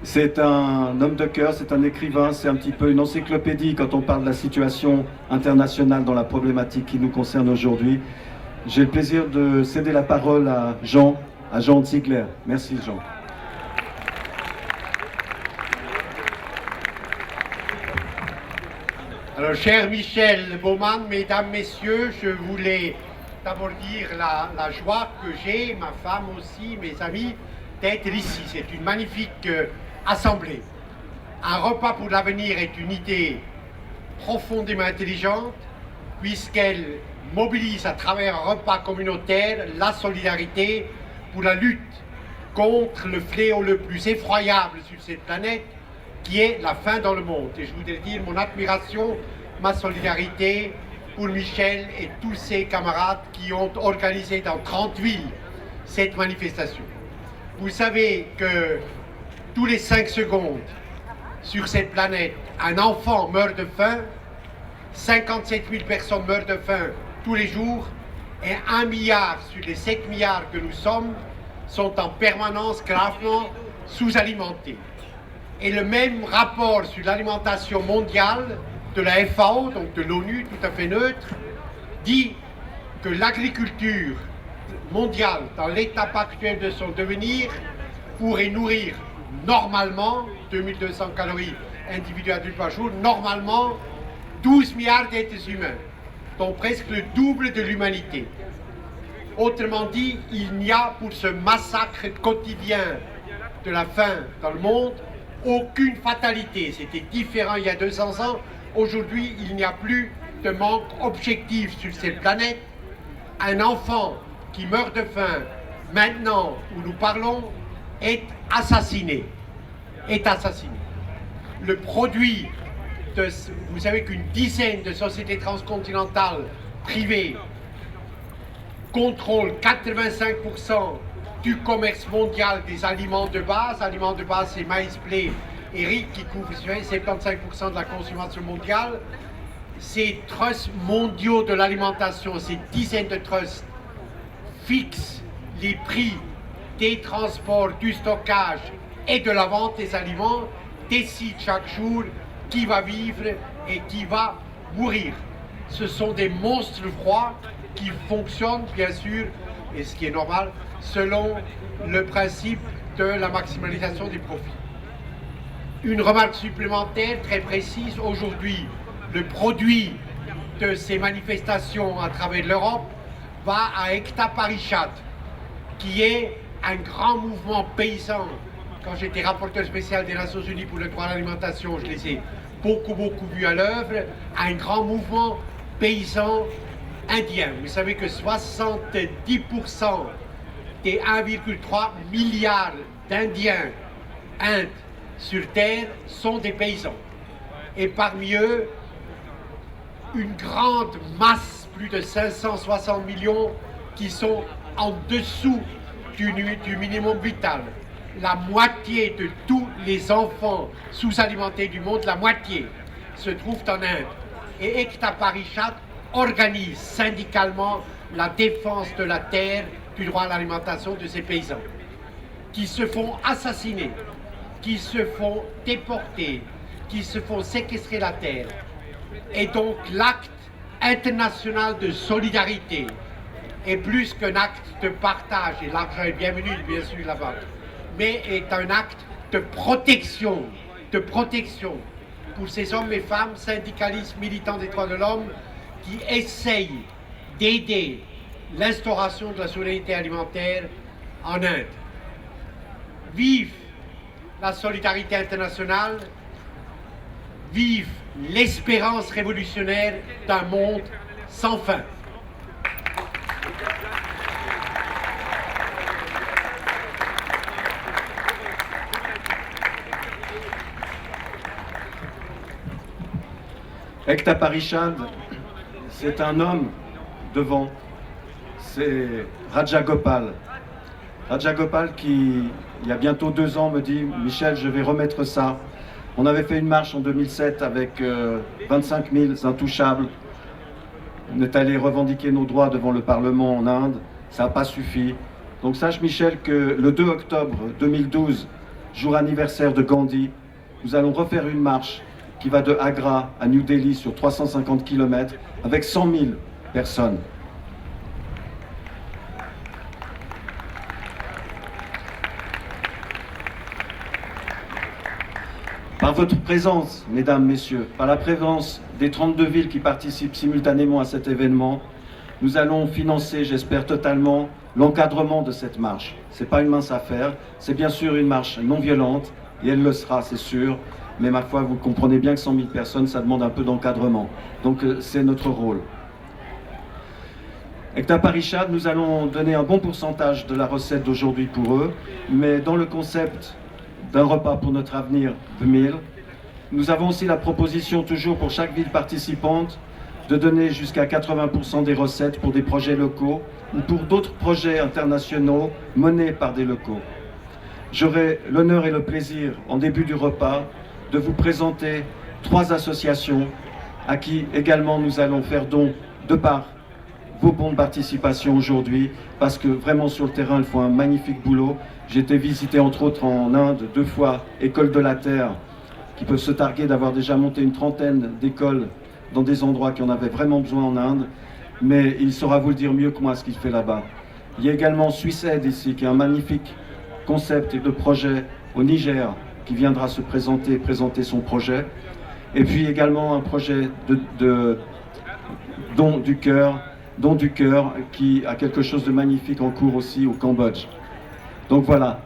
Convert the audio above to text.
C'est un homme de cœur, c'est un écrivain, c'est un petit peu une encyclopédie quand on parle de la situation internationale dans la problématique qui nous concerne aujourd'hui. J'ai le plaisir de céder la parole à Jean Ziegler. Merci Jean. Alors, cher Michel Baumann, mesdames, messieurs, je voulais d'abord dire la joie que j'ai, ma femme aussi, mes amis, d'être ici. C'est une magnifique assemblée. Un repas pour l'avenir est une idée profondément intelligente, puisqu'elle mobilise à travers un repas communautaire la solidarité pour la lutte contre le fléau le plus effroyable sur cette planète, qui est la faim dans le monde. Et je voudrais dire mon admiration, ma solidarité pour Michel et tous ses camarades qui ont organisé dans 30 villes cette manifestation. Vous savez que tous les 5 secondes sur cette planète, un enfant meurt de faim, 57 000 personnes meurent de faim tous les jours, et 1 milliard sur les 7 milliards que nous sommes sont en permanence gravement sous-alimentés. Et le même rapport sur l'alimentation mondiale de la FAO, donc de l'ONU, tout à fait neutre, dit que l'agriculture mondiale, dans l'étape actuelle de son devenir, pourrait nourrir normalement 2200 calories individuelles par jour, normalement 12 milliards d'êtres humains, donc presque le double de l'humanité. Autrement dit, il n'y a pour ce massacre quotidien de la faim dans le monde aucune fatalité. C'était différent il y a 200 ans. Aujourd'hui, il n'y a plus de manque objectif sur cette planète. Un enfant qui meurt de faim, maintenant où nous parlons, est assassiné. Le produit de, vous savez qu'une dizaine de sociétés transcontinentales privées contrôlent 85% du commerce mondial des aliments de base. Aliments de base, c'est maïs, blé et riz qui couvrent 75% de la consommation mondiale. Ces trusts mondiaux de l'alimentation, ces dizaines de trusts, fixent les prix des transports, du stockage et de la vente des aliments, décident chaque jour qui va vivre et qui va mourir. Ce sont des monstres froids qui fonctionnent, bien sûr, et ce qui est normal, selon le principe de la maximalisation des profits. Une remarque supplémentaire très précise, aujourd'hui, le produit de ces manifestations à travers l'Europe va à Ekta Parishad, qui est un grand mouvement paysan. Quand j'étais rapporteur spécial des Nations Unies pour le droit à l'alimentation, je les ai beaucoup vus à l'œuvre, un grand mouvement paysan indien. Vous savez que 70% des 1,3 milliard d'Indiens, Inde, sur Terre, sont des paysans. Et parmi eux, une grande masse, plus de 560 millions, qui sont en dessous du minimum vital. La moitié de tous les enfants sous-alimentés du monde, la moitié, se trouvent en Inde. Et Ekta Parishad organise syndicalement la défense de la terre, du droit à l'alimentation de ces paysans, qui se font assassiner, qui se font déporter, qui se font séquestrer la terre. Et donc l'acte international de solidarité est plus qu'un acte de partage, et l'argent est bienvenu bien sûr là-bas, mais est un acte de protection pour ces hommes et femmes, syndicalistes, militants des droits de l'homme, qui essayent d'aider l'instauration de la souveraineté alimentaire en Inde. Vive la solidarité internationale, vive l'espérance révolutionnaire d'un monde sans fin. Ekta Parishad, c'est un homme devant, c'est Raja Gopal. Raja Gopal qui, il y a bientôt 2 ans, me dit « Michel, je vais remettre ça ». On avait fait une marche en 2007 avec 25 000 intouchables. On est allé revendiquer nos droits devant le Parlement en Inde. Ça n'a pas suffi. Donc sache Michel que le 2 octobre 2012, jour anniversaire de Gandhi, nous allons refaire une marche qui va de Agra à New Delhi sur 350 km avec 100 000 personnes. Par votre présence, mesdames, messieurs, par la présence des 32 villes qui participent simultanément à cet événement, nous allons financer, j'espère totalement, l'encadrement de cette marche. Ce n'est pas une mince affaire, c'est bien sûr une marche non violente, et elle le sera, c'est sûr, mais ma foi, vous comprenez bien que 100 000 personnes, ça demande un peu d'encadrement. Donc c'est notre rôle. Ekta Parishad, nous allons donner un bon pourcentage de la recette d'aujourd'hui pour eux, mais dans le concept d'un repas pour notre avenir de 1000, nous avons aussi la proposition toujours pour chaque ville participante de donner jusqu'à 80% des recettes pour des projets locaux ou pour d'autres projets internationaux menés par des locaux. J'aurai l'honneur et le plaisir, en début du repas, de vous présenter 3 associations à qui également nous allons faire don de par vos bons de participation aujourd'hui, parce que vraiment sur le terrain, ils font un magnifique boulot. J'ai été visiter entre autres en Inde 2 fois École de la Terre, qui peuvent se targuer d'avoir déjà monté une trentaine d'écoles dans des endroits qui en avaient vraiment besoin en Inde, mais il saura vous le dire mieux que moi ce qu'il fait là-bas. Il y a également Swissaid ici, qui est un magnifique concept et de projet au Niger, qui viendra se présenter son projet. Et puis également un projet de don du cœur, qui a quelque chose de magnifique en cours aussi au Cambodge. Donc voilà,